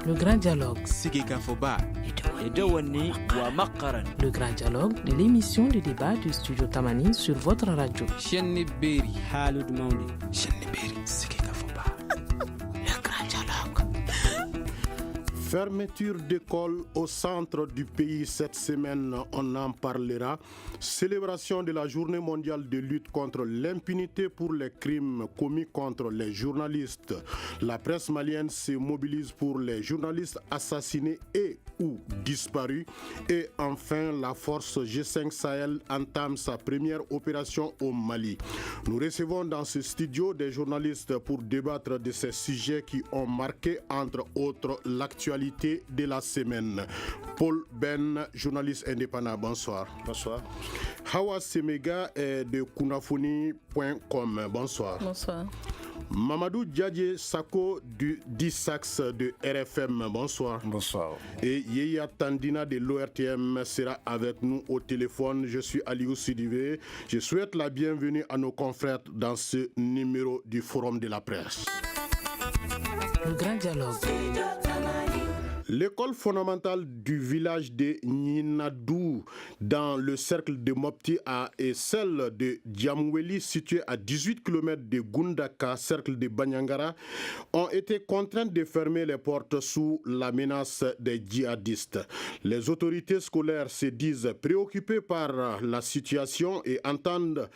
Le grand dialogue. Sigika Foba. Edawani wa Makaran. Le grand dialogue de l'émission de débat du studio Tamani sur votre radio. Chenni Beri Halud Mauni. Chenni Beri Sigika Foba. Le grand dialogue. Fermeture d'école au centre du pays cette semaine, on en parlera. Célébration de la journée mondiale de lutte contre l'impunité pour les crimes commis contre les journalistes. La presse malienne se mobilise pour les journalistes assassinés et ou disparus. Et enfin, la force G5 Sahel entame sa première opération au Mali. Nous recevons dans ce studio des journalistes pour débattre de ces sujets qui ont marqué entre autres l'actualité de la semaine. Paul Ben, journaliste indépendant, bonsoir. Bonsoir. Hawa Semega est de Kunafoni.com, bonsoir. Bonsoir. Mamadou Diadje Sako du DISAX de RFM, bonsoir. Bonsoir. Et Yeya Tandina de l'ORTM sera avec nous au téléphone. Je suis Aliou Sidivé. Je souhaite la bienvenue à nos confrères dans ce numéro du Forum de la presse. Le grand dialogue. L'école fondamentale du village de Ninadou dans le cercle de Mopti et celle de Djamweli située à 18 km de Gundaka, cercle de Banyangara, ont été contraintes de fermer les portes sous la menace des djihadistes. Les autorités scolaires se disent préoccupées par la situation et entendent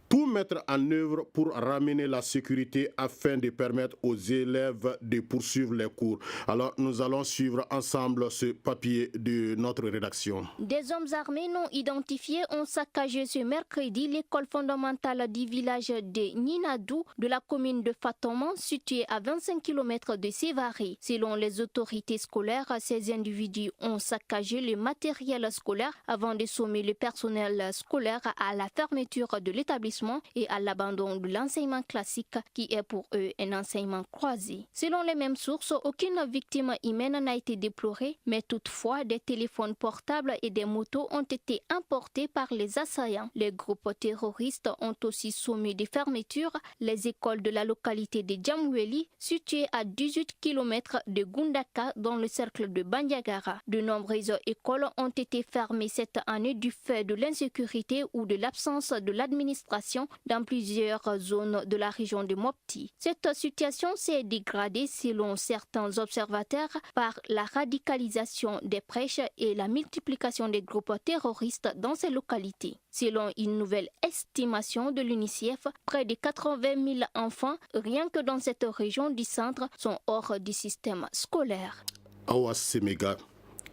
tout mettre en œuvre pour ramener la sécurité afin de permettre aux élèves de poursuivre les cours. Alors nous allons suivre ensemble ce papier de notre rédaction. Des hommes armés non identifiés ont saccagé ce mercredi l'école fondamentale du village de Ninadou de la commune de Fatoman située à 25 km de Sévaré. Selon les autorités scolaires, ces individus ont saccagé le matériel scolaire avant de sommer le personnel scolaire à la fermeture de l'établissement et à l'abandon de l'enseignement classique qui est pour eux un enseignement croisé. Selon les mêmes sources, aucune victime humaine n'a été déplorée, mais toutefois des téléphones portables et des motos ont été emportés par les assaillants. Les groupes terroristes ont aussi sommé de fermeture les écoles de la localité de Djamweli, située à 18 km de Gundaka dans le cercle de Bandiagara. De nombreuses écoles ont été fermées cette année du fait de l'insécurité ou de l'absence de l'administration dans plusieurs zones de la région de Mopti. Cette situation s'est dégradée selon certains observateurs par la radicalisation des prêches et la multiplication des groupes terroristes dans ces localités. Selon une nouvelle estimation de l'UNICEF, près de 80 000 enfants, rien que dans cette région du centre, sont hors du système scolaire. Awa Semega,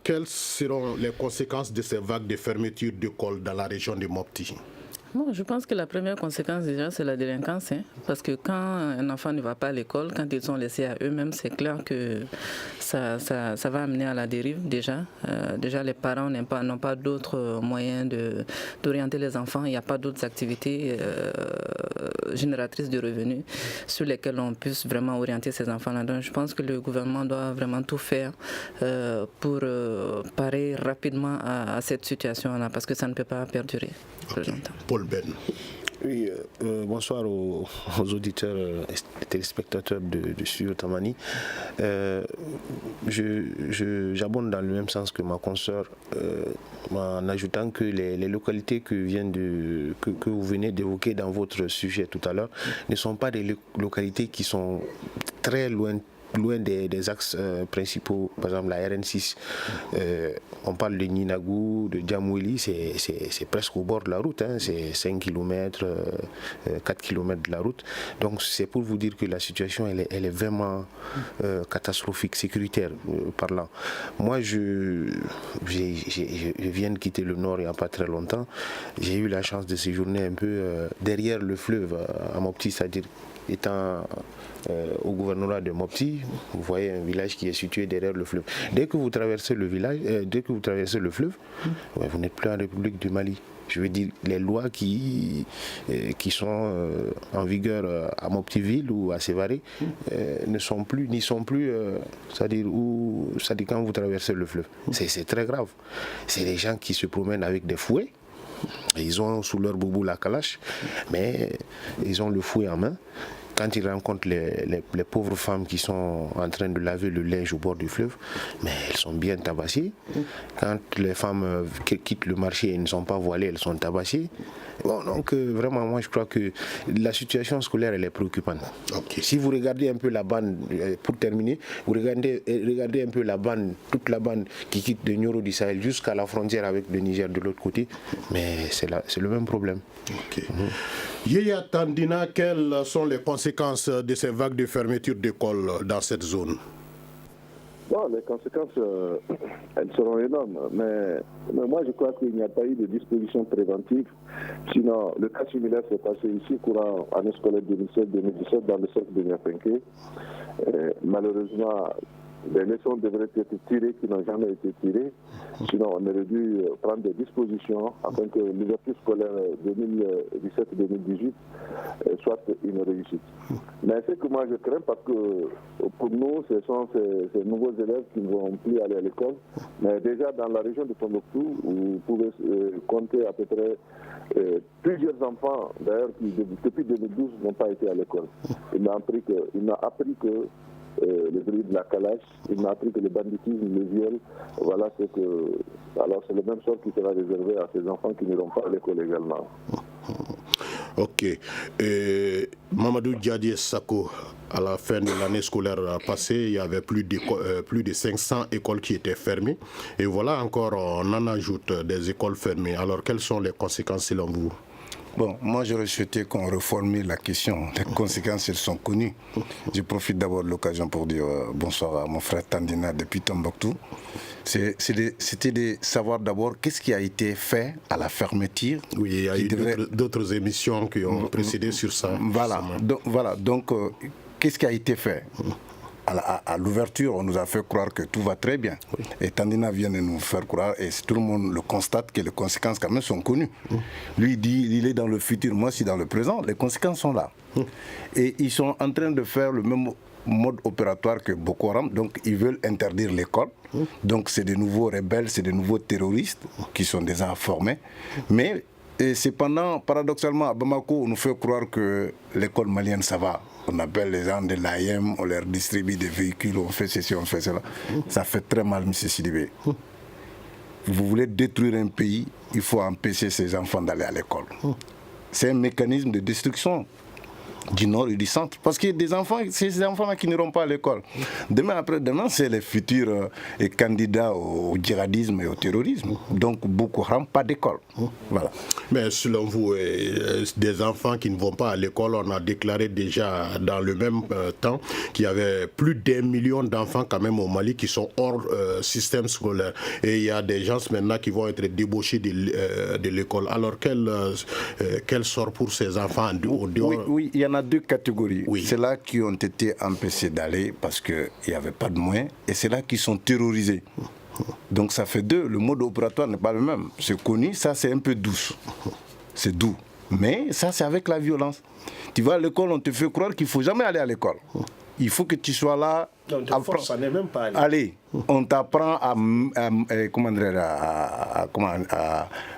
quelles seront les conséquences de ces vagues de fermeture d'écoles dans la région de Mopti? Bon, je pense que la première conséquence déjà, c'est la délinquance. Parce que quand un enfant ne va pas à l'école, quand ils sont laissés à eux-mêmes, c'est clair que ça va amener à la dérive déjà. Déjà, les parents n'ont pas d'autres moyens d'orienter les enfants. Il n'y a pas d'autres activités génératrices de revenus sur lesquelles on puisse vraiment orienter ces enfants-là. Donc, je pense que le gouvernement doit vraiment tout faire pour parer rapidement à cette situation-là parce que ça ne peut pas perdurer plus longtemps. Paul Ben. Oui, bonsoir aux auditeurs et téléspectateurs de Studio Tamani. J'abonde dans le même sens que ma consoeur en ajoutant que les localités que vous venez d'évoquer dans votre sujet tout à l'heure ne sont pas des localités qui sont très loin des axes principaux, par exemple la RN6. On parle de Ninagou, de Djamweli, c'est presque au bord de la route, c'est 5 km, 4 km de la route. Donc c'est pour vous dire que la situation elle est vraiment catastrophique, sécuritaire parlant. Moi je viens de quitter le nord il n'y a pas très longtemps. J'ai eu la chance de séjourner un peu derrière le fleuve à Mopti, c'est-à-dire étant au gouvernorat de Mopti, vous voyez un village qui est situé derrière le fleuve. Dès que vous traversez le fleuve, vous n'êtes plus en République du Mali. Je veux dire, les lois qui sont en vigueur à Moptiville ou à Sévaré n'y sont plus, c'est-à-dire quand vous traversez le fleuve. C'est très grave. C'est des gens qui se promènent avec des fouets. Ils ont sous leur boubou la calache, mais ils ont le fouet en main. quand ils rencontrent les pauvres femmes qui sont en train de laver le linge au bord du fleuve, mais elles sont bien tabassées. Quand les femmes quittent le marché et ne sont pas voilées, elles sont tabassées. Bon, donc vraiment, moi je crois que la situation scolaire elle est préoccupante. Okay. Si vous regardez un peu la bande, pour terminer, vous regardez un peu la bande, toute la bande qui quitte de Nioro du Sahel jusqu'à la frontière avec le Niger de l'autre côté, mais c'est le même problème. Okay. Yaya Tandina, quelles sont les conséquences de ces vagues de fermeture d'écoles dans cette zone? Bon, les conséquences, elles seront énormes, mais moi je crois qu'il n'y a pas eu de disposition préventive. Sinon, le cas similaire s'est passé ici, courant année scolaire 2016-2017, dans le cercle de Niapenké. Malheureusement, les leçons devraient être tirées qui n'ont jamais été tirées. Sinon, on aurait dû prendre des dispositions afin que l'ouverture scolaire 2017-2018 soit une réussite. Mais c'est que moi je crains parce que pour nous, ce sont ces nouveaux élèves qui ne vont plus aller à l'école. Mais déjà dans la région de Tombouctou, vous pouvez compter à peu près plusieurs enfants, d'ailleurs, qui depuis 2012 n'ont pas été à l'école. Il m'a appris que le bruit de la calache, il m'a appris que le banditisme, le viol, voilà ce que... Alors c'est le même sort qui sera réservé à ces enfants qui n'iront pas à l'école également. Ok. Mamadou Diadie Sako, à la fin de l'année scolaire passée, il y avait plus de 500 écoles qui étaient fermées. Et voilà encore, on en ajoute des écoles fermées. Alors quelles sont les conséquences selon vous? Bon, moi j'aurais souhaité qu'on reformule la question. Les conséquences, elles sont connues. Je profite d'abord de l'occasion pour dire bonsoir à mon frère Tandina depuis Tombouctou. C'était de savoir d'abord qu'est-ce qui a été fait à la fermeture. Oui, il y a eu d'autres émissions qui ont précédé sur ça. Voilà. Donc qu'est-ce qui a été fait? À l'ouverture, on nous a fait croire que tout va très bien. Oui. Et Tandina vient de nous faire croire, et tout le monde le constate, que les conséquences quand même sont connues. Lui, il dit, il est dans le futur, moi je suis dans le présent, les conséquences sont là. Et ils sont en train de faire le même mode opératoire que Boko Haram, donc ils veulent interdire l'école. Donc c'est de nouveaux rebelles, c'est de nouveaux terroristes qui sont déjà formés. Mais cependant, paradoxalement, à Bamako, on nous fait croire que l'école malienne, ça va. On appelle les gens de l'AIM, on leur distribue des véhicules, on fait ceci, on fait cela. Ça fait très mal, M. Sidibé. Vous voulez détruire un pays, il faut empêcher ces enfants d'aller à l'école. C'est un mécanisme de destruction du nord et du centre. Parce que c'est ces enfants-là qui n'iront pas à l'école. Demain, après-demain, c'est les futurs candidats au djihadisme et au terrorisme. Donc, Boko Haram, pas d'école. Voilà. Mais selon vous, des enfants qui ne vont pas à l'école, on a déclaré déjà dans le même temps qu'il y avait plus d'1 million d'enfants quand même au Mali qui sont hors système scolaire. Et il y a des gens maintenant qui vont être débauchés de l'école. Alors, quel sort pour ces enfants au dehors? Oui, il y en a deux catégories. Oui. C'est là qui ont été empêchés d'aller parce qu'il n'y avait pas de moyens, et c'est là qui sont terrorisés. Donc ça fait deux, le mode opératoire n'est pas le même. C'est connu, ça c'est un peu douce. C'est doux. Mais ça c'est avec la violence. Tu vas à l'école, on te fait croire qu'il ne faut jamais aller à l'école. Il faut que tu sois là. Ça n'est même pas allez, on t'apprend à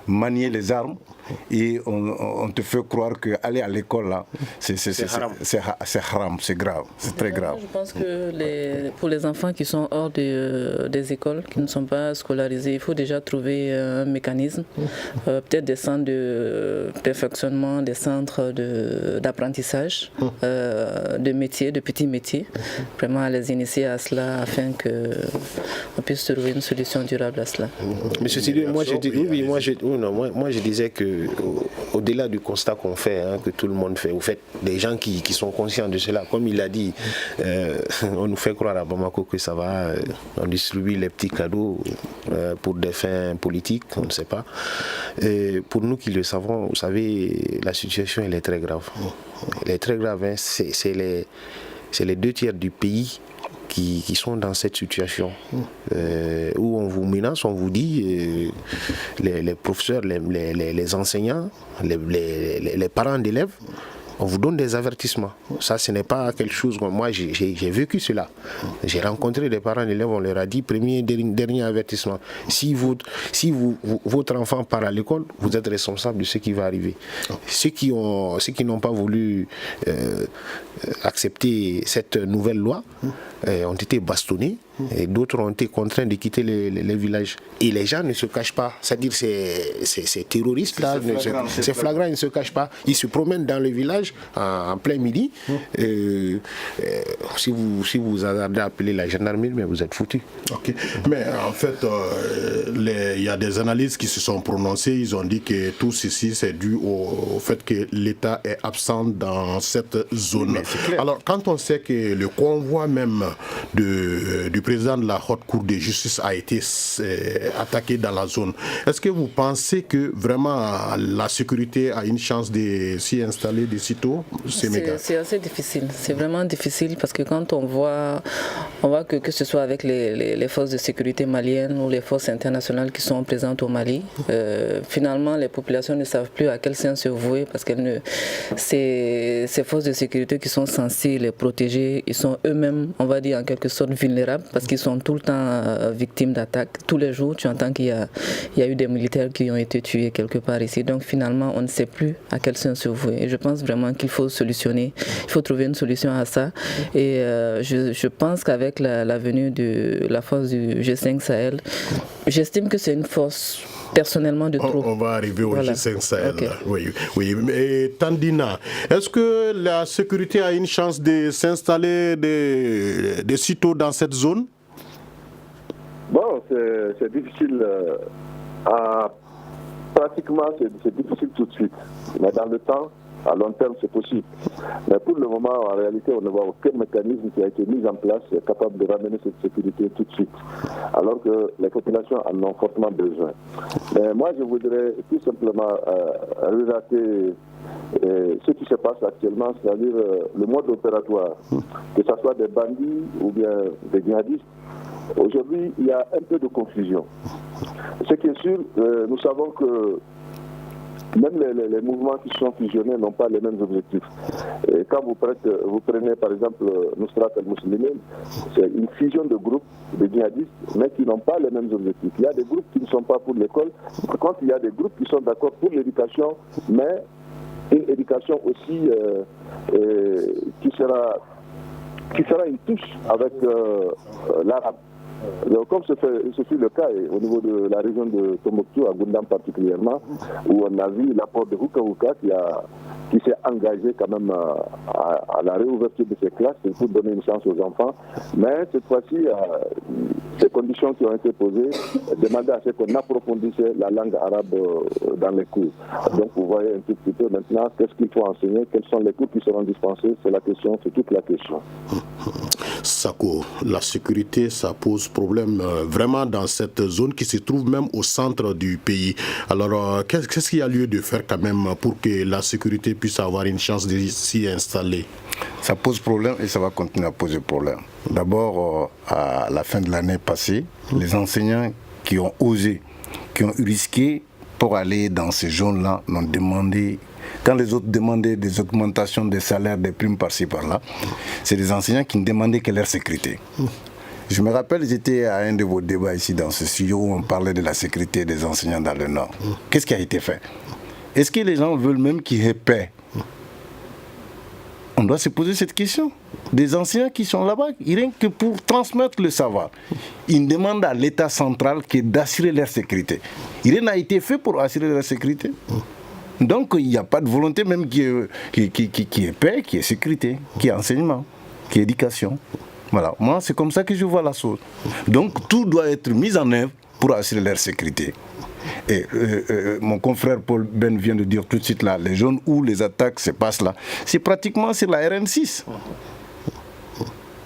manier les armes, et on te fait croire qu'aller à l'école là, c'est haram, c'est grave, c'est très grave. Je pense que pour les enfants qui sont hors des écoles, qui ne sont pas scolarisés, il faut déjà trouver un mécanisme, peut-être des centres de perfectionnement, des centres d'apprentissage, de métiers, de petits métiers, vraiment les initier à cela afin qu'on puisse trouver une solution durable à cela. Monsieur Sidibé, moi je disais que au-delà du constat qu'on fait, que tout le monde fait, vous faites des gens qui sont conscients de cela. Comme il a dit, on nous fait croire à Bamako que ça va, on distribue les petits cadeaux pour des fins politiques, on ne sait pas. Et pour nous qui le savons, vous savez, la situation elle est très grave. Elle est très grave, c'est les 2 tiers du pays qui sont dans cette situation où on vous menace, on vous dit, les professeurs, les enseignants, les parents d'élèves, on vous donne des avertissements. Ça, ce n'est pas quelque chose... Moi, j'ai vécu cela. J'ai rencontré des parents d'élèves, on leur a dit, premier, dernier avertissement. Si votre enfant part à l'école, vous êtes responsable de ce qui va arriver. Ceux qui n'ont pas voulu accepter cette nouvelle loi ont été bastonnés et d'autres ont été contraints de quitter les villages. Et les gens ne se cachent pas. C'est-à-dire ces terroristes-là, c'est flagrant, ils ne se cachent pas. Ils se promènent dans le village en plein midi. Si vous hasardez à appeler la gendarmerie, mais vous êtes foutus. Okay. Mais en fait, il y a des analystes qui se sont prononcés. Ils ont dit que tout ceci, c'est dû au fait que l'État est absent dans cette zone. Alors, quand on sait que le convoi même du président de la Haute Cour de justice a été attaqué dans la zone, est-ce que vous pensez que vraiment la sécurité a une chance de s'y installer de sitôt? C'est assez difficile. C'est vraiment difficile parce que quand on voit que ce soit avec les forces de sécurité maliennes ou les forces internationales qui sont présentes au Mali, finalement les populations ne savent plus à quel sens se vouer parce que ces forces de sécurité qui sont censées les protéger, ils sont eux-mêmes, on va dire en quelque sorte vulnérables parce qu'ils sont tout le temps victimes d'attaques. Tous les jours, tu entends qu'il y a eu des militaires qui ont été tués quelque part ici. Donc finalement, on ne sait plus à quel sens se vouer. Et je pense vraiment qu'il faut solutionner, il faut trouver une solution à ça. Et je pense qu'avec la venue de la force du G5 Sahel, j'estime que c'est une force personnellement de trop. On va arriver au G5 Sahel. Okay. Oui. Mais Tandina, est-ce que la sécurité a une chance de s'installer de sitôt dans cette zone? Bon, c'est difficile. Pratiquement, c'est difficile tout de suite. Mais dans le temps, à long terme, c'est possible. Mais pour le moment, en réalité, on ne voit aucun mécanisme qui a été mis en place capable de ramener cette sécurité tout de suite, alors que les populations en ont fortement besoin. Mais moi, je voudrais tout simplement relater ce qui se passe actuellement, c'est-à-dire le mode opératoire, que ce soit des bandits ou bien des djihadistes. Aujourd'hui, il y a un peu de confusion. Ce qui est sûr, nous savons que même les mouvements qui sont fusionnés n'ont pas les mêmes objectifs. Et quand vous prenez par exemple Nusrat al-Muslimin, c'est une fusion de groupes de djihadistes, mais qui n'ont pas les mêmes objectifs. Il y a des groupes qui ne sont pas pour l'école, par contre il y a des groupes qui sont d'accord pour l'éducation, mais une éducation aussi qui sera une touche avec l'arabe. Donc, comme ce fut le cas au niveau de la région de Tombouctou, à Goundam particulièrement, où on a vu l'apport de Huka Huka qui s'est engagé quand même à la réouverture de ces classes pour donner une chance aux enfants. Mais cette fois-ci, ces conditions qui ont été posées demandaient à ce qu'on approfondisse la langue arabe dans les cours. Donc vous voyez un tout petit peu maintenant qu'est-ce qu'il faut enseigner, quels sont les cours qui seront dispensés, c'est toute la question. Sako, la sécurité, ça pose problème vraiment dans cette zone qui se trouve même au centre du pays. Alors, qu'est-ce qu'il y a lieu de faire quand même pour que la sécurité puisse avoir une chance de s'y installer? Ça pose problème et ça va continuer à poser problème. D'abord, à la fin de l'année passée, les enseignants qui ont osé, qui ont risqué pour aller dans ces zones-là, n'ont demandé... Quand les autres demandaient des augmentations des salaires, des primes par-ci, par-là, c'est des enseignants qui ne demandaient que leur sécurité. Je me rappelle, j'étais à un de vos débats ici dans ce studio où on parlait de la sécurité des enseignants dans le Nord. Qu'est-ce qui a été fait? Est-ce que les gens veulent même qu'ils aient paix? On doit se poser cette question. Des enseignants qui sont là-bas, rien que pour transmettre le savoir, ils demandent à l'État central d'assurer leur sécurité. Rien n'a été fait pour assurer leur sécurité. Donc il n'y a pas de volonté même qui est paix, qui est sécurité, qui est enseignement, qui est éducation. Voilà, moi c'est comme ça que je vois la chose. Donc tout doit être mis en œuvre pour assurer leur sécurité. Et mon confrère Paul Ben vient de dire tout de suite là, les zones où les attaques se passent là, c'est pratiquement sur la RN6.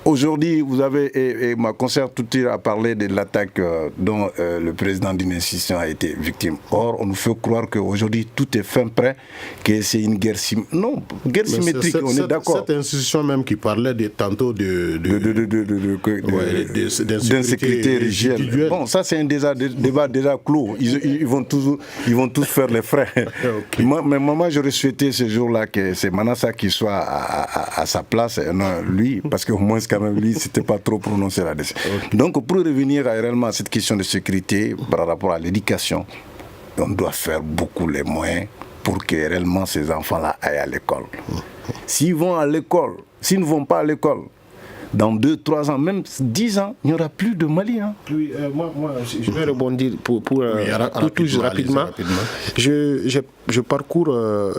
aujourd'hui, vous avez, et ma consoeur tout de suite a parlé de l'attaque dont le président d'une institution a été victime. Or, on nous fait croire qu'aujourd'hui, tout est fin prêt, que c'est une guerre symétrique. Non, guerre symétrique, on est d'accord. Cette institution même qui parlait tantôt d'insécurité régielle. Bon, ça c'est un débat déjà clos. Ils vont tous faire les frais. Okay. Mais moi, j'aurais souhaité ce jour-là que c'est Manassa qui soit à sa place, et non lui, parce qu'au moins quand même lui, c'était pas trop prononcé là-dessus. Okay. Donc pour revenir réellement à cette question de sécurité par rapport à l'éducation, on doit faire beaucoup les moyens pour que réellement ces enfants-là aillent à l'école. S'ils vont à l'école, s'ils ne vont pas à l'école, dans 2, 3 ans, même 10 ans, il n'y aura plus de Mali. Hein. Oui, moi, je vais rebondir pour tout rapidement. Je parcours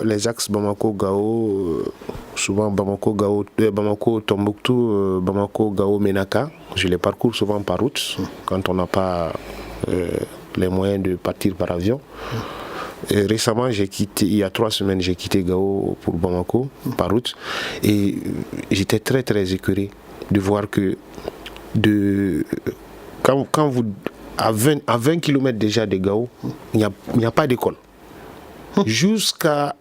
les axes Bamako-Gao, souvent Bamako-Gao, Bamako-Tombouctou, Bamako-Gao-Menaka. Je les parcours souvent par route, quand on n'a pas les moyens de partir par avion. Et récemment, il y a 3 semaines, j'ai quitté Gao pour Bamako par route et j'étais très très écœuré de voir que quand vous à 20 km déjà de Gao, il n'y a pas d'école. Jusqu'à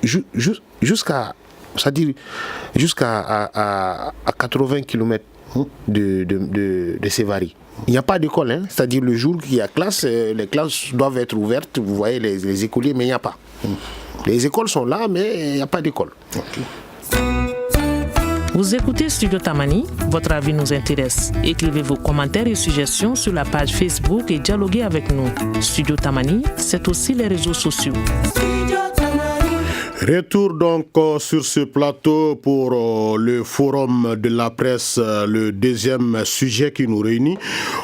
80 km de Sévari. Il n'y a pas d'école, hein? C'est-à-dire le jour qu'il y a classe, les classes doivent être ouvertes, vous voyez les écoliers, mais il n'y a pas. Les écoles sont là, mais il n'y a pas d'école. Okay. Vous écoutez Studio Tamani, votre avis nous intéresse. Écrivez vos commentaires et suggestions sur la page Facebook et dialoguez avec nous. Studio Tamani, c'est aussi les réseaux sociaux. Retour donc sur ce plateau pour le forum de la presse, le deuxième sujet qui nous réunit.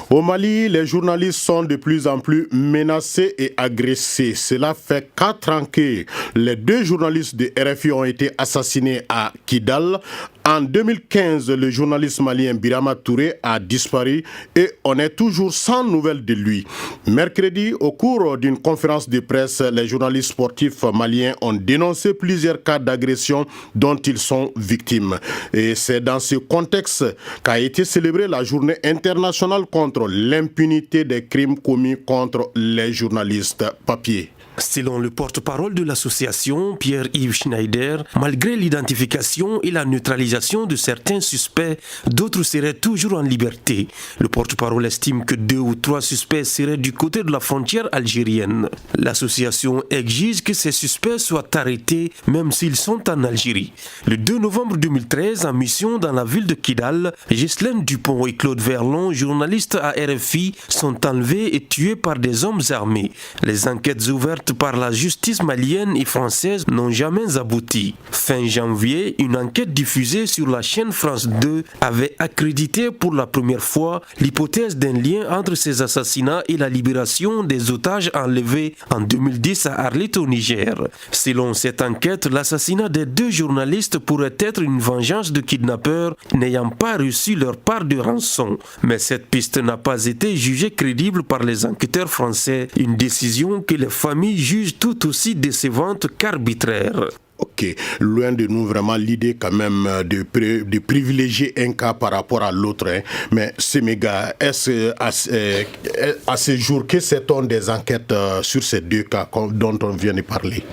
Au Mali, les journalistes sont de plus en plus menacés et agressés. Cela fait 4 ans que les 2 journalistes de RFI ont été assassinés à Kidal. En 2015, le journaliste malien Birama Touré a disparu et on est toujours sans nouvelles de lui. Mercredi, au cours d'une conférence de presse, les journalistes sportifs maliens ont dénoncé plusieurs cas d'agression dont ils sont victimes. Et c'est dans ce contexte qu'a été célébrée la journée internationale contre l'impunité des crimes commis contre les journalistes papier. Selon le porte-parole de l'association, Pierre-Yves Schneider, malgré l'identification et la neutralisation de certains suspects, d'autres seraient toujours en liberté. Le porte-parole estime que 2 ou 3 suspects seraient du côté de la frontière algérienne. L'association exige que ces suspects soient arrêtés, même s'ils sont en Algérie. Le 2 novembre 2013, en mission dans la ville de Kidal, Ghislaine Dupont et Claude Verlon, journalistes à RFI, sont enlevés et tués par des hommes armés. Les enquêtes ouvertes par la justice malienne et française n'ont jamais abouti. Fin janvier, une enquête diffusée sur la chaîne France 2 avait accrédité pour la première fois l'hypothèse d'un lien entre ces assassinats et la libération des otages enlevés en 2010 à Arlit au Niger. Selon cette enquête, l'assassinat des 2 journalistes pourrait être une vengeance de kidnappeurs n'ayant pas reçu leur part de rançon. Mais cette piste n'a pas été jugée crédible par les enquêteurs français, une décision que les familles jugent tout aussi décevante qu'arbitraire. Ok, loin de nous vraiment l'idée quand même de privilégier un cas par rapport à l'autre. Hein. Mais Séméga, est-ce à ce jour, que sait-on des enquêtes sur ces 2 cas dont on vient de parler?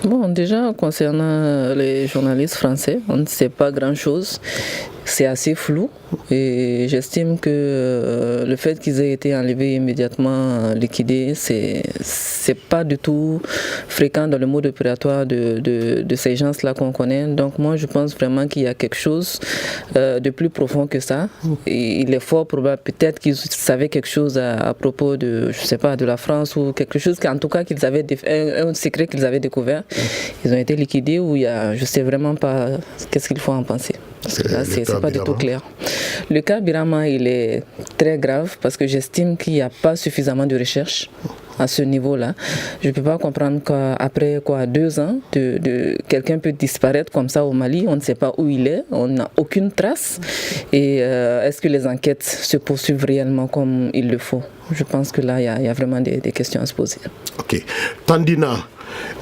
Bon, déjà, concernant les journalistes français, on ne sait pas grand-chose. C'est assez flou et j'estime que le fait qu'ils aient été enlevés immédiatement, liquidés, c'est pas du tout fréquent dans le mode opératoire de ces gens-là qu'on connaît. Donc moi, je pense vraiment qu'il y a quelque chose de plus profond que ça. Et il est fort probable, peut-être qu'ils savaient quelque chose à propos de, je sais pas, de la France ou quelque chose qu'en tout cas qu'ils avaient un secret qu'ils avaient découvert. Ils ont été liquidés ou je sais vraiment pas qu'est-ce qu'il faut en penser. Parce que là, c'est pas du tout clair. Le cas Birama, il est très grave parce que j'estime qu'il n'y a pas suffisamment de recherche à ce niveau-là. Je ne peux pas comprendre qu'après 2 ans, quelqu'un peut disparaître comme ça au Mali, on ne sait pas où il est, on n'a aucune trace. Et est-ce que les enquêtes se poursuivent réellement comme il le faut? Je pense que là, il y a vraiment des questions à se poser. Ok. Tandina,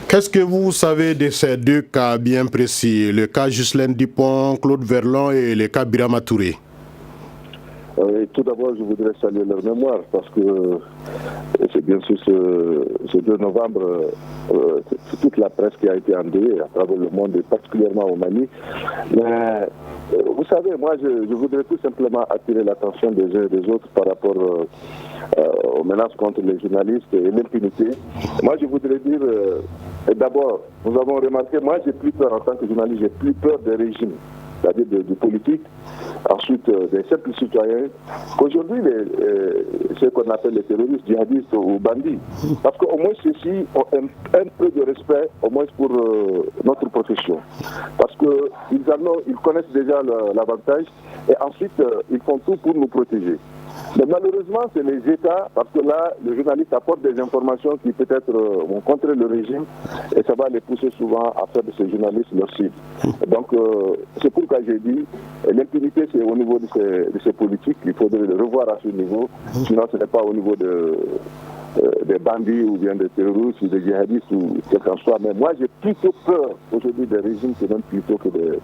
qu'est-ce que vous savez de ces 2 cas bien précis, le cas Ghislaine Dupont, Claude Verlon et le cas Birama Touré? Tout d'abord, je voudrais saluer leur mémoire parce que c'est bien sûr ce 2 novembre, c'est toute la presse qui a été endeuillée à travers le monde et particulièrement au Mali. Mais vous savez, moi, je voudrais tout simplement attirer l'attention des uns et des autres par rapport aux menaces contre les journalistes et l'impunité. Moi, je voudrais dire, d'abord, nous avons remarqué, moi, j'ai plus peur en tant que journaliste, j'ai plus peur des régimes, c'est-à-dire du politique, ensuite des simples citoyens, qu'aujourd'hui, ce qu'on appelle les terroristes, djihadistes ou bandits. Parce qu'au moins, ceux-ci ont un peu de respect, au moins pour notre profession. Parce qu'ils connaissent déjà l'avantage et ensuite, ils font tout pour nous protéger. Mais malheureusement, c'est les États, parce que là, le journaliste apporte des informations qui peut-être vont contrer le régime et ça va les pousser souvent à faire de ces journalistes leur cible. Donc, c'est pourquoi j'ai dit, l'impunité, c'est au niveau de ces politiques, il faudrait le revoir à ce niveau, sinon ce n'est pas au niveau des bandits ou bien des terroristes ou des djihadistes ou quel qu'en soit. Mais moi, j'ai plutôt peur aujourd'hui des régimes que même plutôt que de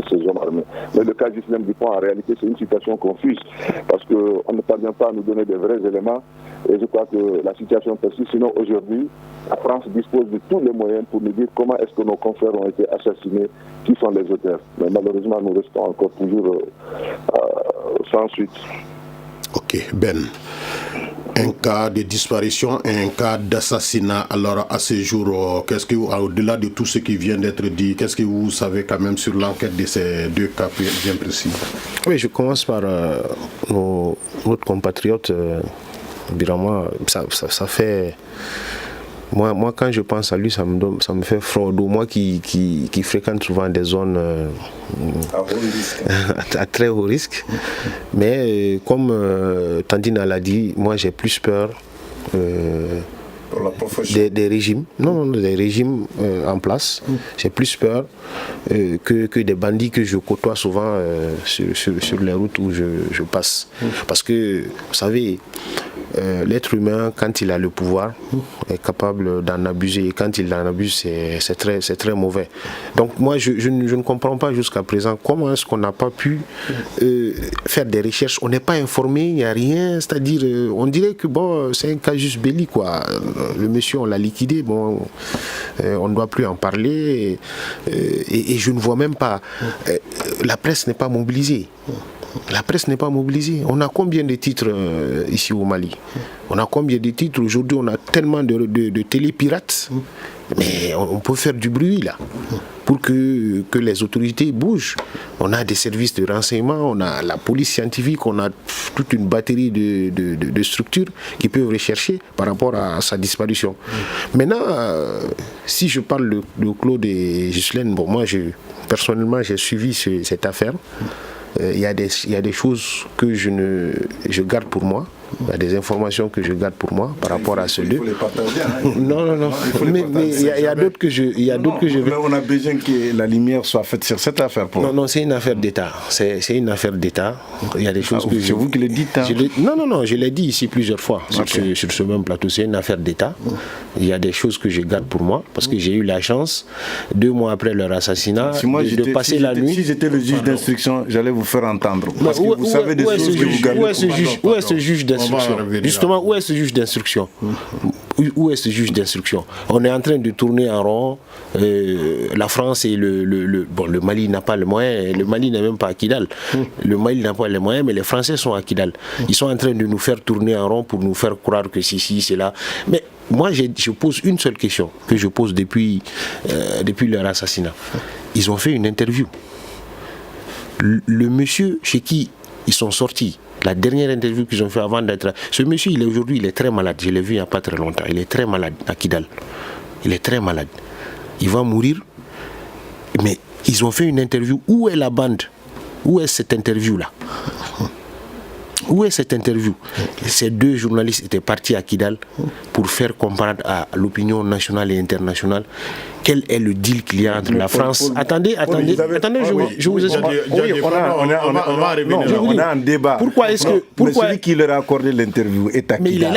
ces hommes armés. Mais le cas d'Islam Dupont, en réalité, c'est une situation confuse parce qu'on ne parvient pas à nous donner de vrais éléments et je crois que la situation persiste. Sinon, aujourd'hui, la France dispose de tous les moyens pour nous dire comment est-ce que nos confrères ont été assassinés, qui sont les auteurs. Mais malheureusement, nous restons encore toujours sans suite. Ok, Ben. Un cas de disparition et un cas d'assassinat. Alors, à ce jour, qu'est-ce que, au-delà de tout ce qui vient d'être dit, qu'est-ce que vous savez quand même sur l'enquête de ces 2 cas bien précis? Oui, je commence par notre compatriote Birama. Ça fait... Moi, quand je pense à lui, ça me fait froid. Moi qui fréquente souvent des zones à très haut risque. Mais comme Tandina l'a dit, moi j'ai plus peur des régimes. Non, des régimes en place. J'ai plus peur que des bandits que je côtoie souvent sur les routes où je passe. Parce que, vous savez, l'être humain, quand il a le pouvoir, est capable d'en abuser. Et quand il en abuse, c'est très mauvais. Donc moi, je ne comprends pas jusqu'à présent comment est-ce qu'on n'a pas pu faire des recherches. On n'est pas informé, il n'y a rien. C'est-à-dire, on dirait que bon, c'est un casus belli, quoi. Le monsieur, on l'a liquidé, bon, on ne doit plus en parler. Et je ne vois même pas. La presse n'est pas mobilisée. La presse n'est pas mobilisée. On a combien de titres ici au Mali? On a combien de titres? Aujourd'hui, on a tellement de télépirates. Mais on peut faire du bruit là pour que les autorités bougent. On a des services de renseignement, on a la police scientifique, on a toute une batterie de structures qui peuvent rechercher par rapport à sa disparition. Maintenant, si je parle de Claude et Ghislaine, bon, moi personnellement j'ai suivi cette affaire. Il y a des choses que je garde pour moi. Il y a des informations que je garde pour moi par rapport à ceux-là. Il faut les partager. Hein. Non. Mais il y a d'autres que je... Mais on a besoin que la lumière soit faite sur cette affaire. Non, c'est une affaire d'État. C'est une affaire d'État. Il y a des choses que... C'est vous qui le dites. Hein. Non, je l'ai dit ici plusieurs fois sur ce même plateau. C'est une affaire d'État. Il y a des choses que je garde pour moi parce que j'ai eu la chance, 2 mois après leur assassinat, de passer la nuit... Si j'étais le juge d'instruction, j'allais vous faire entendre. Parce que vous savez des choses que vous gardez. Où est ce juge d'instruction? Justement, où est ce juge d'instruction? Où est ce juge d'instruction? On est en train de tourner en rond. La France et le Mali n'a pas les moyens. Le Mali n'est même pas à Kidal. Le Mali n'a pas les moyens, mais les Français sont à Kidal. Ils sont en train de nous faire tourner en rond pour nous faire croire que c'est là. Mais moi, je pose une seule question que je pose depuis leur assassinat. Ils ont fait une interview. Le monsieur chez qui ils sont sortis, la dernière interview qu'ils ont fait avant d'être... Ce monsieur, aujourd'hui, il est très malade. Je l'ai vu il n'y a pas très longtemps. Il est très malade à Kidal. Il est très malade. Il va mourir. Mais ils ont fait une interview. Où est la bande? Où est cette interview-là? Où est cette interview? Ces 2 journalistes étaient partis à Kidal pour faire comprendre à l'opinion nationale et internationale quel est le deal qu'il y a entre la France? Attendez, je vous explique. On a un débat. Pourquoi est-ce que... Mais celui qui leur a accordé l'interview est à Kidal.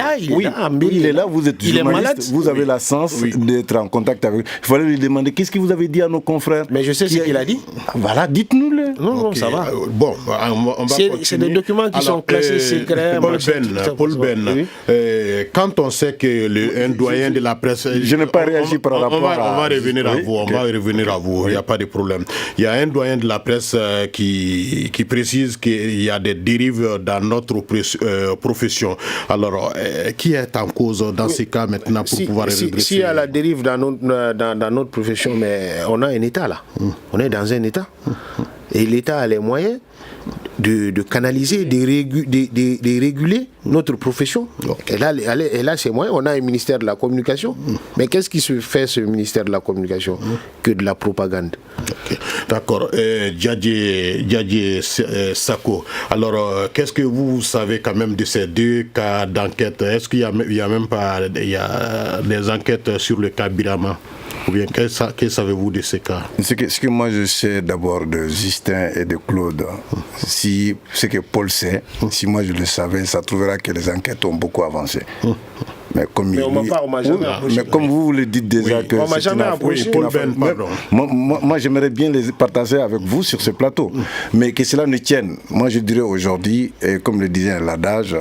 Mais il est là, vous êtes journaliste, vous avez la chance d'être en contact avec lui. Il fallait lui demander qu'est-ce que vous avez dit à nos confrères. Mais je sais ce qu'il a dit. Voilà, dites-nous-le. Non, ça va. Bon, on va c'est des documents qui sont classés secrets. Paul Ben, quand on sait que un doyen de la presse... Je n'ai pas réagi par rapport à... On va revenir à vous, il n'y a pas de problème. Il y a un doyen de la presse qui précise qu'il y a des dérives dans notre profession. Alors, qui est en cause dans ces cas maintenant pour pouvoir redresser? S'il y a la dérive dans notre profession, mais on a un État là. On est dans un État. Et l'État a les moyens de canaliser, de réguler notre profession. Et là, c'est moyen. On a un ministère de la communication. Mais qu'est-ce qui se fait, ce ministère de la communication? Que de la propagande. Okay. D'accord. Djadji Sako, alors qu'est-ce que vous savez quand même de ces deux cas d'enquête? Est-ce qu'il y a même pas des enquêtes sur le cas Birama? Ou bien que savez-vous de ces cas? Ce que moi je sais d'abord de Justin et de Claude, si ce que Paul sait, si moi je le savais, ça trouvera que les enquêtes ont beaucoup avancé. Mais comme vous le dites déjà, que on m'a jamais approché. Moi j'aimerais bien les partager avec vous sur ce plateau, mais que cela ne tienne. Moi je dirais aujourd'hui, et comme le disait l'adage,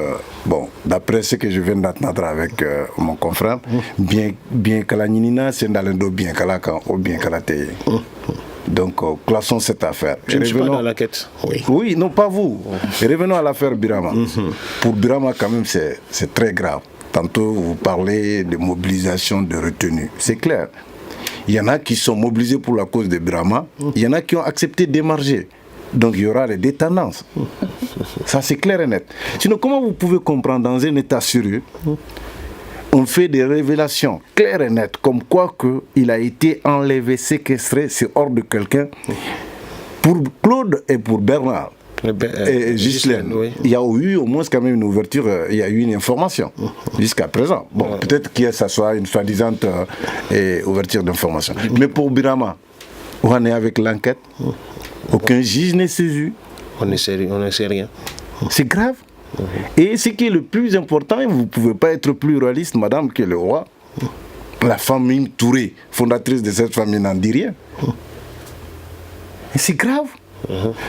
bon, d'après ce que je viens d'entendre avec mon confrère, bien que la Ninina, c'est dans le dos, bien que la can, ou bien que la teye. Donc, classons cette affaire. Je ne suis pas dans l'enquête. Oui, non, pas vous. Revenons à l'affaire Birama. Pour Birama, quand même, c'est très grave. Tantôt, vous parlez de mobilisation de retenue. C'est clair. Il y en a qui sont mobilisés pour la cause de Birama. Il y en a qui ont accepté d'émarger. Donc, il y aura les détendances. Ça, c'est clair et net. Sinon, comment vous pouvez comprendre dans un état sérieux, on fait des révélations claires et nettes, comme quoi il a été enlevé, séquestré, c'est hors de quelqu'un. Pour Claude et pour Bernard et Ghislaine, il y a eu au moins quand même une ouverture, il y a eu une information jusqu'à présent. Bon, peut-être que ça soit une soi-disant ouverture d'information. Mais pour Birama, on est avec l'enquête, aucun juge n'est saisi. On ne sait rien. C'est grave. Et ce qui est le plus important, vous ne pouvez pas être plus réaliste, madame, que le roi. La famille Touré, fondatrice de cette famille, n'en dit rien. Et c'est grave.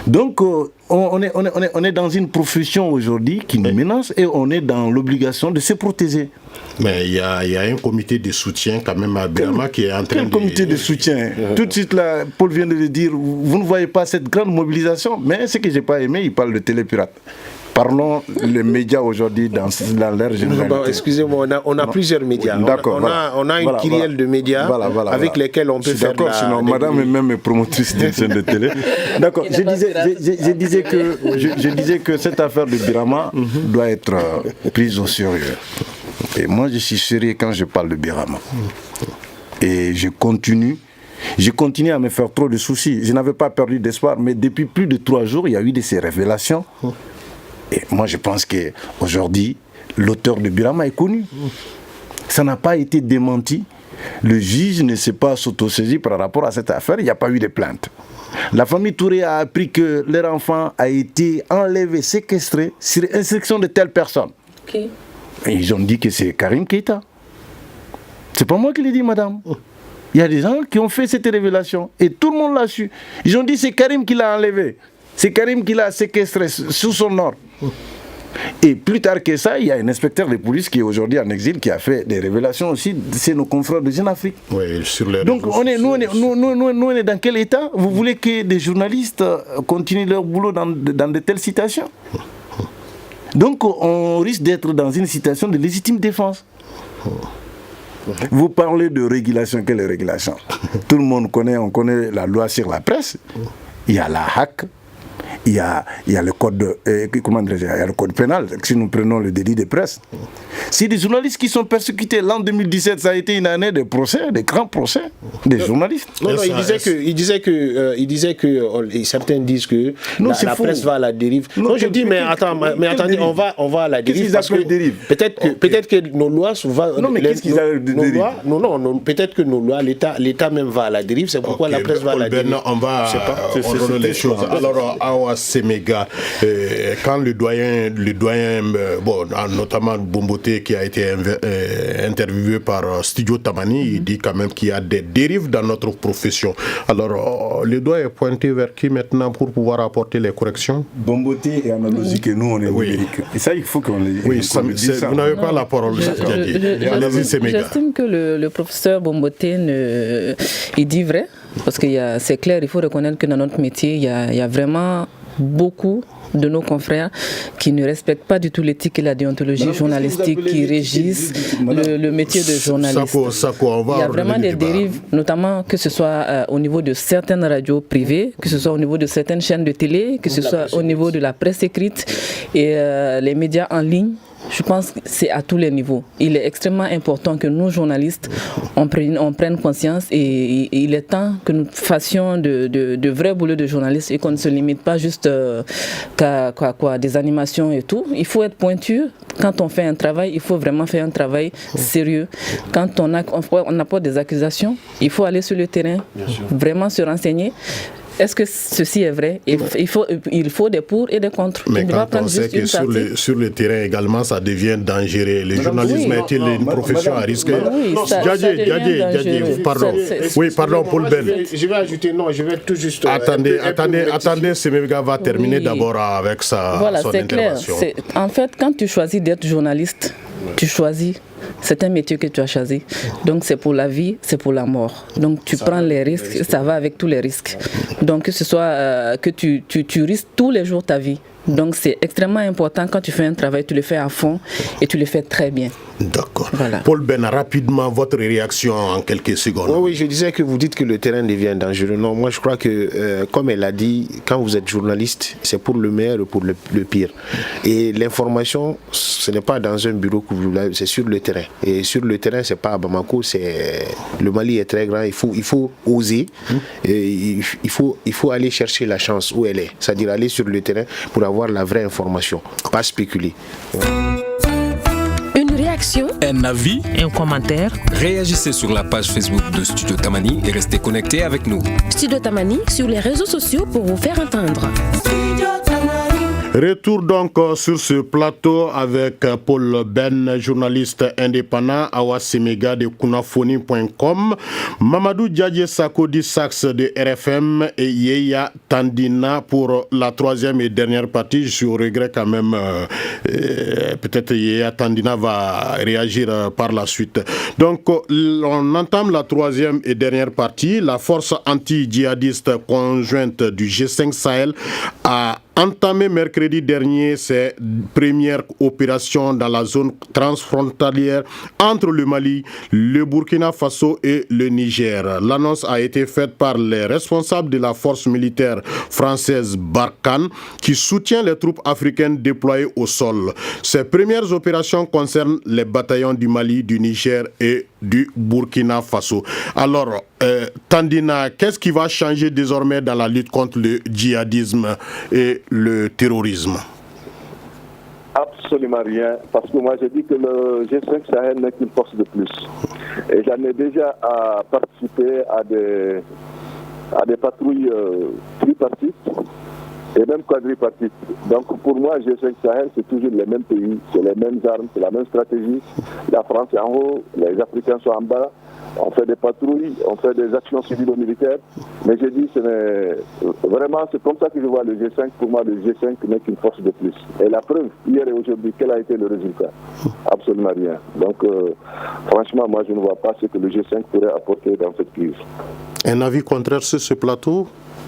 Donc, on est dans une profession aujourd'hui qui nous menace et on est dans l'obligation de se protéger. Mais il y a un comité de soutien quand même à Birama qui est en train de... Quel comité de soutien? Tout de suite, là, Paul vient de le dire, vous ne voyez pas cette grande mobilisation, mais ce que je n'ai pas aimé, il parle de télépirate. Parlons les médias aujourd'hui dans leur généralité. Bon, excusez-moi, on a plusieurs médias. D'accord, on a une kyrielle de médias avec lesquels on peut faire d'accord, sinon madame est même promotrice d'une chaîne de télé. D'accord, je disais que cette affaire de Birama doit être prise au sérieux. Et moi je suis sérieux quand je parle de Birama. Et je continue à me faire trop de soucis. Je n'avais pas perdu d'espoir, mais depuis plus de 3 jours, il y a eu de ces révélations. Et moi, je pense qu'aujourd'hui, l'auteur de Birama est connu. Ça n'a pas été démenti. Le juge ne s'est pas s'autosaisi par rapport à cette affaire. Il n'y a pas eu de plainte. La famille Touré a appris que leur enfant a été enlevé, séquestré sur instruction de telle personne. Et ils ont dit que c'est Karim Keïta. C'est pas moi qui l'ai dit, madame. Il y a des gens qui ont fait cette révélation et tout le monde l'a su. Ils ont dit que c'est Karim qui l'a enlevé. C'est Karim qui l'a séquestré sous son ordre. Et plus tard que ça, il y a un inspecteur de police qui est aujourd'hui en exil qui a fait des révélations aussi. C'est nos confrères de Jeune Afrique. Oui, sur les donc on est dans quel état? Vous voulez que des journalistes continuent leur boulot dans de telles situations? Donc on risque d'être dans une situation de légitime défense. Vous parlez de régulation. Quelle régulation? Tout le monde connaît, on connaît la loi sur la presse. Il y a la HAC. il y a le code, il y a le code pénal. Si nous prenons le délit de presse, c'est des journalistes qui sont persécutés. L'an 2017, ça a été une année de procès, de grands procès des journalistes. Non, il disait que certains disent que la presse va à la dérive. Non, je dis, mais attendez, on va à la dérive parce que peut-être que nos lois vont. Non, mais qu'est-ce qu'ils ont de dérive? Non, peut-être que nos lois, l'État même va à la dérive. C'est pourquoi la presse va à la dérive. On va ordonner les choses. Alors, Awa Semega, quand le doyen, notamment Bomboté, qui a été interviewé par Studio Tamani, il dit quand même qu'il y a des dérives dans notre profession. Alors, le doigt est pointé vers qui maintenant pour pouvoir apporter les corrections? Bomboté et analogie que nous, on est numérique. Et ça, il faut qu'on le dise. Oui, vous n'avez pas la parole. J'estime que le professeur Bomboté, il dit vrai, parce que c'est clair, il faut reconnaître que dans notre métier, il y a vraiment beaucoup de nos confrères qui ne respectent pas du tout l'éthique et la déontologie journalistique qui régissent le métier de journaliste. Il y a vraiment des dérives, notamment que ce soit au niveau de certaines radios privées, que ce soit au niveau de certaines chaînes de télé, que ce soit au niveau de la presse écrite et les médias en ligne. Je pense que c'est à tous les niveaux. Il est extrêmement important que nous, journalistes, on prenne conscience et il est temps que nous fassions de vrais boulots de journalistes et qu'on ne se limite pas juste qu'à des animations et tout. Il faut être pointu. Quand on fait un travail, il faut vraiment faire un travail sérieux. Quand on apporte des accusations, il faut aller sur le terrain, vraiment se renseigner. Est-ce que ceci est vrai? Il faut des pour et des contre. Mais quand on sait que sur le terrain également, ça devient dangereux. Le journalisme est-il une profession à risque? Djadji, pardon. Oui, pardon, Paul Ben. Je vais ajouter, je vais tout juste... Attendez, Semega va terminer d'abord avec son intervention. Clair. En fait, quand tu choisis d'être journaliste, tu choisis. C'est un métier que tu as choisi. Donc c'est pour la vie, c'est pour la mort. Donc tu prends les risques, ça va avec tous les risques. Donc que ce soit que tu risques tous les jours ta vie. Donc c'est extrêmement important quand tu fais un travail, tu le fais à fond et tu le fais très bien. D'accord. Voilà. Paul Ben, rapidement, votre réaction en quelques secondes. Oui, je disais que vous dites que le terrain devient dangereux. Non, moi je crois que, comme elle a dit, quand vous êtes journaliste, c'est pour le meilleur et pour le pire. Et l'information, ce n'est pas dans un bureau que vous l'avez, c'est sur le terrain. Et sur le terrain, c'est pas à Bamako, le Mali est très grand, il faut oser, et il faut aller chercher la chance où elle est. C'est-à-dire aller sur le terrain pour avoir la vraie information, pas spéculer. Réaction, un avis, un commentaire. Réagissez sur la page Facebook de Studio Tamani et restez connectés avec nous. Studio Tamani sur les réseaux sociaux pour vous faire entendre. Retour donc sur ce plateau avec Paul Ben, journaliste indépendant, Awa Semega de Kunafoni.com, Mamadou Djadji Sakodi Sax de RFM et Yeya Tandina pour la troisième et dernière partie. Je regrette quand même, peut-être Yeya Tandina va réagir par la suite. Donc on entame la troisième et dernière partie. La force anti-djihadiste conjointe du G5 Sahel a entamé mercredi dernier ses premières opérations dans la zone transfrontalière entre le Mali, le Burkina Faso et le Niger. L'annonce a été faite par les responsables de la force militaire française Barkhane qui soutient les troupes africaines déployées au sol. Ces premières opérations concernent les bataillons du Mali, du Niger et du Burkina Faso. Alors, Tandina, qu'est-ce qui va changer désormais dans la lutte contre le djihadisme et le terrorisme? Absolument rien, parce que moi j'ai dit que le G5 Sahel n'est qu'une force de plus. Et j'en ai déjà participé à des patrouilles tripartites et même quadripartites. Donc pour moi, G5 Sahel, c'est toujours les mêmes pays, c'est les mêmes armes, c'est la même stratégie. La France est en haut, les Africains sont en bas. On fait des patrouilles, on fait des actions civilo-militaires. Mais j'ai dit, vraiment, c'est comme ça que je vois le G5. Pour moi, le G5 n'est qu'une force de plus. Et la preuve, hier et aujourd'hui, quel a été le résultat? Absolument rien. Donc, franchement, moi, je ne vois pas ce que le G5 pourrait apporter dans cette crise. Un avis contraire sur ce plateau?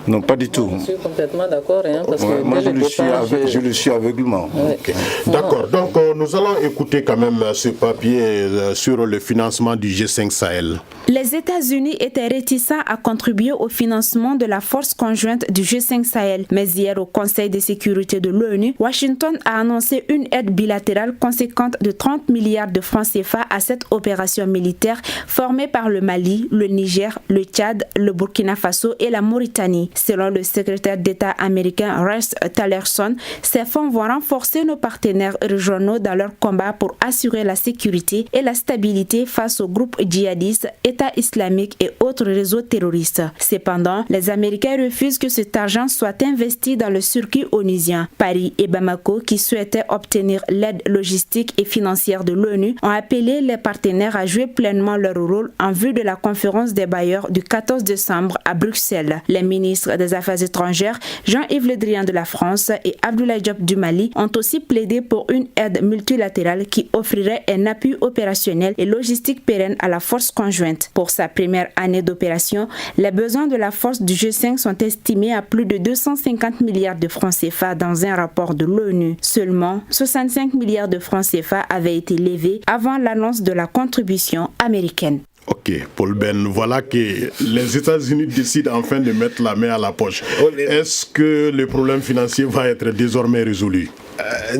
Non, pas du tout. Je suis complètement d'accord. Parce que moi, je le suis aveuglement. Ouais. Okay. D'accord. Donc, nous allons écouter quand même ce papier sur le financement du G5 Sahel. Les États-Unis étaient réticents à contribuer au financement de la force conjointe du G5 Sahel. Mais hier, au Conseil de sécurité de l'ONU, Washington a annoncé une aide bilatérale conséquente de 30 milliards de francs CFA à cette opération militaire formée par le Mali, le Niger, le Tchad, le Burkina Faso et la Mauritanie. Selon le secrétaire d'État américain Rex Tillerson, ces fonds vont renforcer nos partenaires régionaux dans leur combat pour assurer la sécurité et la stabilité face aux groupes djihadistes, État islamique et autres réseaux terroristes. Cependant, les Américains refusent que cet argent soit investi dans le circuit onusien. Paris et Bamako, qui souhaitaient obtenir l'aide logistique et financière de l'ONU, ont appelé les partenaires à jouer pleinement leur rôle en vue de la conférence des bailleurs du 14 décembre à Bruxelles. Les ministres des Affaires étrangères, Jean-Yves Le Drian de la France et Abdoulaye Diop du Mali, ont aussi plaidé pour une aide multilatérale qui offrirait un appui opérationnel et logistique pérenne à la force conjointe. Pour sa première année d'opération, les besoins de la force du G5 sont estimés à plus de 250 milliards de francs CFA dans un rapport de l'ONU. Seulement, 65 milliards de francs CFA avaient été levés avant l'annonce de la contribution américaine. Ok, Paul Ben, voilà que les États-Unis décident enfin de mettre la main à la poche. Est-ce que le problème financier va être désormais résolu?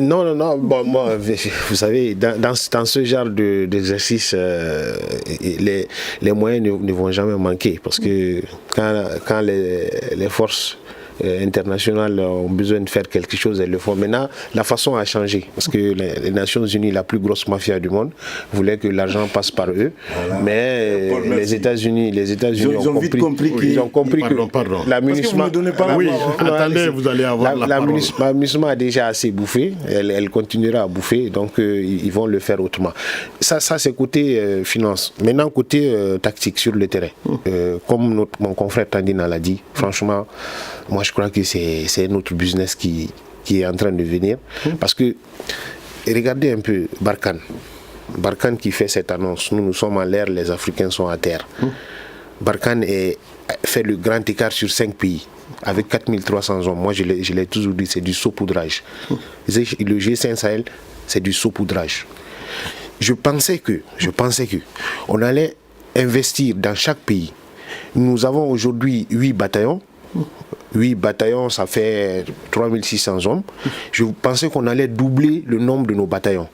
Non. Bon, moi, vous savez, dans ce genre d'exercice, les moyens ne vont jamais manquer. Parce que quand les forces internationales ont besoin de faire quelque chose, elles le font. Maintenant, la façon a changé. Parce que les Nations Unies, la plus grosse mafia du monde, voulaient que l'argent passe par eux. Voilà. Mais les États-Unis ont compris que l'amunissement... Attendez, vous allez avoir la parole. L'amunissement a déjà assez bouffé. Elle continuera à bouffer. Donc, ils vont le faire autrement. Ça c'est côté finance. Maintenant, côté tactique sur le terrain. Comme mon confrère Tandina l'a dit, franchement, moi je crois que c'est un autre business qui est en train de venir. Parce que, regardez un peu Barkhane qui fait cette annonce. Nous sommes en l'air, les Africains sont à terre. Barkhane fait le grand écart sur 5 pays, avec 4300 hommes. Moi je l'ai toujours dit, c'est du saupoudrage. Le G5 Sahel, c'est du saupoudrage. Je pensais que on allait investir dans chaque pays. Nous avons aujourd'hui 8 bataillons. 8 bataillons, ça fait 3600 hommes. Je pensais qu'on allait doubler le nombre de nos bataillons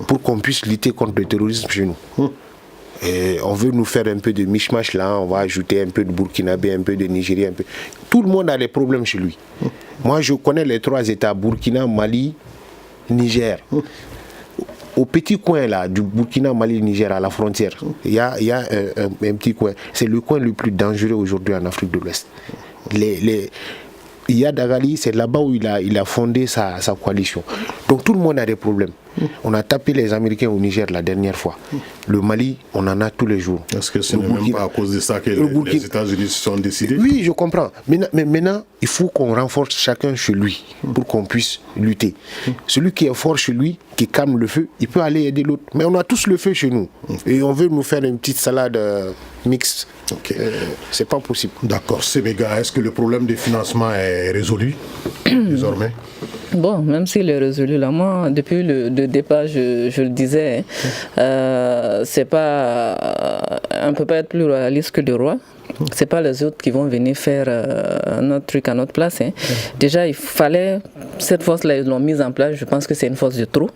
pour qu'on puisse lutter contre le terrorisme chez nous. Et on veut nous faire un peu de mishmash là, on va ajouter un peu de Burkinabé, un peu de Nigérien, un peu. Tout le monde a des problèmes chez lui. Moi je connais les 3 États, Burkina, Mali, Niger. Au petit coin là, du Burkina, Mali, Niger, à la frontière, il y a un petit coin. C'est le coin le plus dangereux aujourd'hui en Afrique de l'Ouest. Iyad Agali, c'est là-bas où il a fondé sa coalition. Donc tout le monde a des problèmes. On a tapé les Américains au Niger la dernière fois. Le Mali, on en a tous les jours. Est-ce que ce n'est même pas à cause de ça que les États-Unis se sont décidés? Oui, je comprends. Mais maintenant, il faut qu'on renforce chacun chez lui pour qu'on puisse lutter. Celui qui est fort chez lui, qui calme le feu, il peut aller aider l'autre. Mais on a tous le feu chez nous. Et on veut nous faire une petite salade mixte. C'est pas possible. D'accord. Séméga, est-ce que le problème de financement est résolu désormais? Bon, même s'il est résolu là, moi, depuis le départ, je le disais, c'est pas, on ne peut pas être plus royaliste que le roi. C'est pas les autres qui vont venir faire notre truc à notre place. Déjà, il fallait, cette force-là, ils l'ont mise en place, je pense que c'est une force de trop.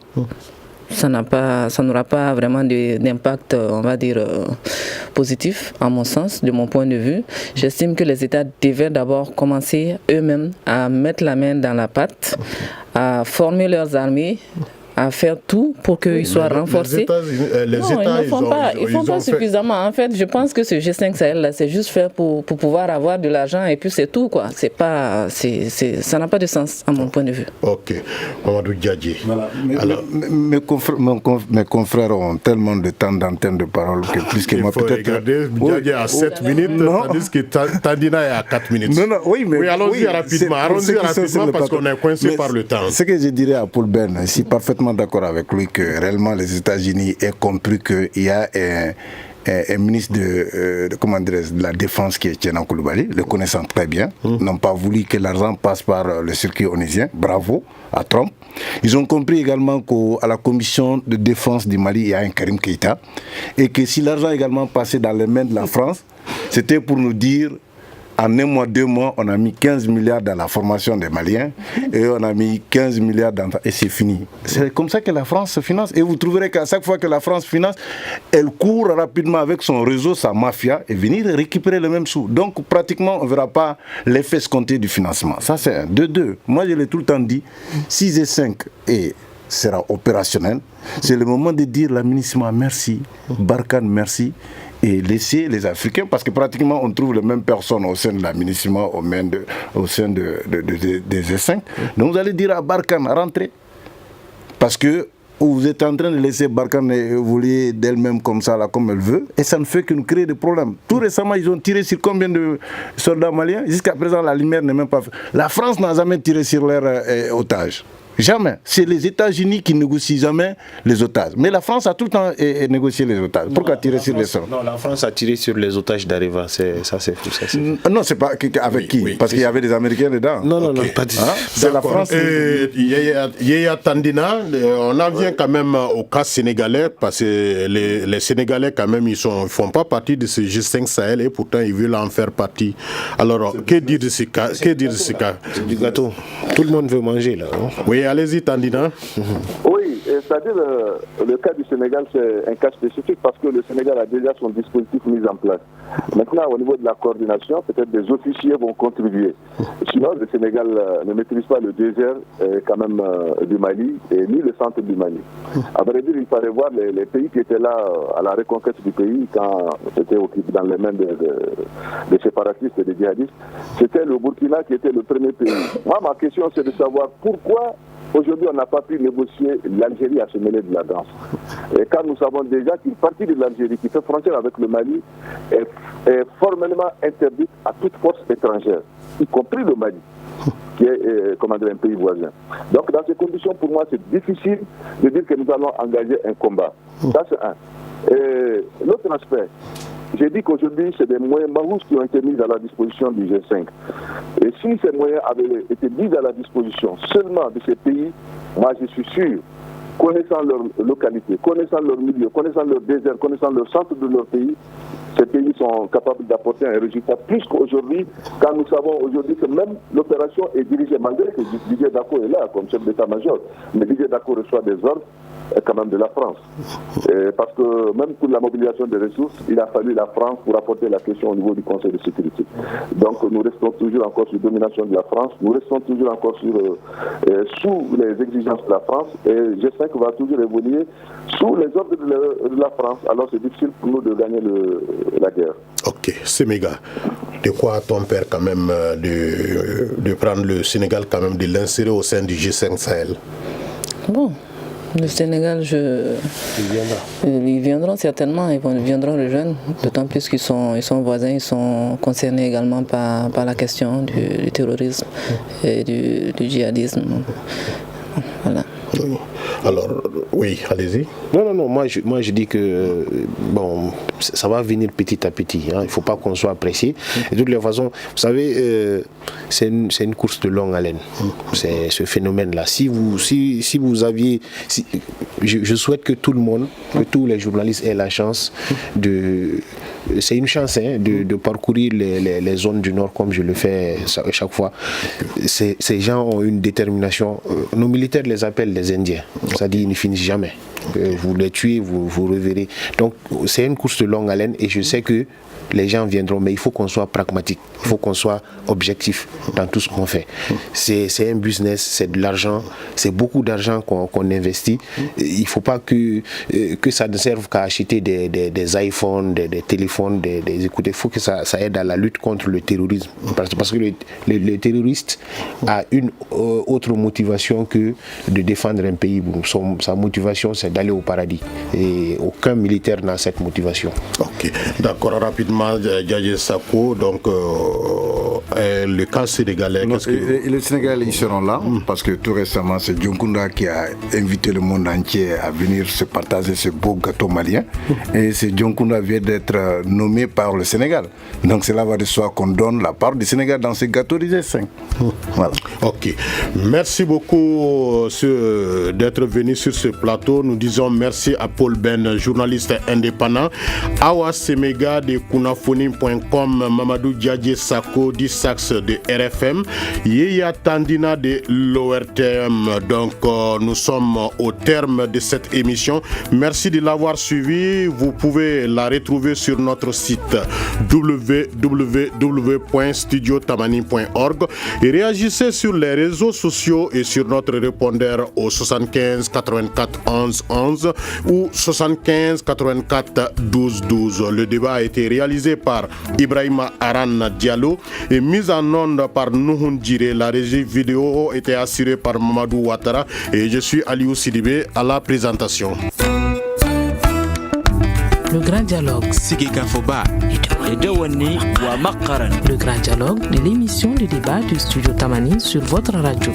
Ça n'aura pas vraiment d'impact, on va dire, positif, à mon sens, de mon point de vue. J'estime que les États devaient d'abord commencer eux-mêmes à mettre la main dans la pâte, à former leurs armées, à faire tout pour qu'ils soient renforcés. Ils ne font pas suffisamment. En fait, je pense que ce G5 Sahel là, c'est juste fait pour pouvoir avoir de l'argent et puis c'est tout, quoi. Ça n'a pas de sens à mon point de vue. Ok. Mamadou Diadji. Voilà. Mes confrères ont tellement de temps d'antenne de parole que plus que moi peut-être. Diadji a 7 minutes, tandis que Tandina est à 4 minutes. Oui, allons-y rapidement. Allons-y rapidement parce qu'on est coincé par le temps. Ce que je dirais à Paul Ben, je suis parfaitement d'accord avec lui que réellement les États-Unis aient compris qu'il y a un ministre de la Défense qui est Tienan Koulibaly, le connaissant très bien, n'ont pas voulu que l'argent passe par le circuit onusien. Bravo à Trump. Ils ont compris également qu'à la commission de défense du Mali, il y a un Karim Keïta, et que si l'argent également passait dans les mains de la France, c'était pour nous dire, en 1 mois, 2 mois, on a mis 15 milliards dans la formation des Maliens et on a mis 15 milliards dans... Et c'est fini. C'est comme ça que la France se finance. Et vous trouverez qu'à chaque fois que la France finance, elle court rapidement avec son réseau, sa mafia, et venir récupérer le même sou. Donc pratiquement, on ne verra pas l'effet escompté du financement. Ça, c'est un. De deux, moi je l'ai tout le temps dit, 6 et 5 et sera opérationnel. C'est le moment de dire l'administration merci, Barkhane merci, et laisser les Africains, parce que pratiquement on trouve les mêmes personnes au sein de l'administration, au sein des E5. Donc vous allez dire à Barkhane, rentrez. Parce que vous êtes en train de laisser Barkhane évoluer d'elle-même comme ça, là, comme elle veut, et ça ne fait que nous créer des problèmes. Tout récemment, ils ont tiré sur combien de soldats maliens? Jusqu'à présent, la lumière n'est même pas faite. La France n'a jamais tiré sur leurs otages. Jamais. C'est les États-Unis qui négocient jamais les otages. Mais la France a tout le temps négocié les otages. Pourquoi tirer sur les soldats? Non, la France a tiré sur les otages d'Areva. Ça, c'est fou. Non, c'est pas avec qui? Parce qu'il y avait des Américains dedans. Non, pas du tout. C'est la France. Yaya Tandina, on en vient quand même au cas sénégalais, parce que les Sénégalais, quand même, ils ne font pas partie de ce G5 Sahel et pourtant ils veulent en faire partie. Alors, que dire de ce cas? C'est du gâteau. Tout le monde veut manger, là. Oui, allez-y, Tandina. Oui, c'est-à-dire le cas du Sénégal, c'est un cas spécifique parce que le Sénégal a déjà son dispositif mis en place. Maintenant, au niveau de la coordination, peut-être des officiers vont contribuer. Sinon, le Sénégal ne maîtrise pas le désert quand même du Mali et ni le centre du Mali. À vrai dire, il fallait voir les pays qui étaient là à la reconquête du pays quand c'était dans les mains des séparatistes et des djihadistes. C'était le Burkina qui était le premier pays. Moi, ma question, c'est de savoir pourquoi aujourd'hui, on n'a pas pu négocier l'Algérie à se mêler de la danse. Et quand nous savons déjà qu'une partie de l'Algérie qui fait frontière avec le Mali est formellement interdite à toute force étrangère, y compris le Mali, qui est un pays voisin. Donc, dans ces conditions, pour moi, c'est difficile de dire que nous allons engager un combat. Ça, c'est un. L'autre aspect, j'ai dit qu'aujourd'hui, c'est des moyens marous qui ont été mis à la disposition du G5. Et si ces moyens avaient été mis à la disposition seulement de ces pays, moi je suis sûr, connaissant leur localité, connaissant leur milieu, connaissant leur désert, connaissant le centre de leur pays, ces pays sont capables d'apporter un résultat plus qu'aujourd'hui, quand nous savons aujourd'hui que même l'opération est dirigée, malgré que Didier Dacko est là comme chef d'état-major, mais Didier Dacko reçoit des ordres quand même de la France. Parce que même pour la mobilisation des ressources, il a fallu la France pour apporter la question au niveau du Conseil de sécurité. Donc nous restons toujours encore sur domination de la France, nous restons toujours encore sous les exigences de la France, et G5 va toujours évoluer sous les ordres de la France. Alors c'est difficile pour nous de gagner la guerre. Ok, c'est méga. De quoi a-t-on peur quand même de prendre le Sénégal, quand même, de l'insérer au sein du G5 Sahel? Bon. Le Sénégal, ils viendront certainement, ils viendront rejoindre, d'autant plus qu'ils sont voisins, ils sont concernés également par la question du terrorisme et du djihadisme. Voilà. Alors, oui, allez-y. Non, moi je dis que bon, ça va venir petit à petit. Hein. Il ne faut pas qu'on soit pressé. De toutes les façons, vous savez, c'est une course de longue haleine. C'est ce phénomène-là. Si vous aviez... je souhaite que tout le monde, que tous les journalistes aient la chance de... C'est une chance de parcourir les zones du Nord comme je le fais chaque fois. Ces gens ont une détermination. Nos militaires les appellent les Indiens. C'est-à-dire qu'ils ne finissent jamais. Vous les tuez, vous reverrez. Donc c'est une course de longue haleine et je sais que les gens viendront, mais il faut qu'on soit pragmatique, il faut qu'on soit objectif dans tout ce qu'on fait. C'est un business, c'est de l'argent, c'est beaucoup d'argent qu'on investit. Il ne faut pas que ça ne serve qu'à acheter des iPhones, des téléphones, des écouteurs. Il faut que ça aide à la lutte contre le terrorisme. Parce que le terroriste a une autre motivation que de défendre un pays. Sa motivation, c'est d'aller au paradis. Et aucun militaire n'a cette motivation. Ok, d'accord, rapidement, Djadje Sako, donc le cas sénégalais. Le Sénégal, ils seront là parce que tout récemment, c'est Dionkunda qui a invité le monde entier à venir se partager ce beau gâteau malien. Et ce Dionkunda vient d'être nommé par le Sénégal. Donc cela va de soi qu'on donne la part du Sénégal dans ce gâteau du G5. Voilà. Ok, merci beaucoup d'être venu sur ce plateau. Nous disons merci à Paul Ben, journaliste indépendant, Awa Semega de Kunafoni.com, Mamadou Djadje Sako d'Issax de RFM, Yeya Tandina de l'ORTM. Donc nous sommes au terme de cette émission. Merci de l'avoir suivi. Vous pouvez la retrouver sur notre site www.studiotamani.org et réagissez sur les réseaux sociaux et sur notre répondeur au 75 84 11 11 ou 75 84 12 12. Le débat a été réalisé par Ibrahima Aran Diallo et mis en onde par Nouhoun Djire. La régie vidéo était assurée par Mamadou Ouattara et je suis Aliou Sidibé à la présentation. Le grand dialogue. Le grand dialogue de l'émission de débat du studio Tamani sur votre radio.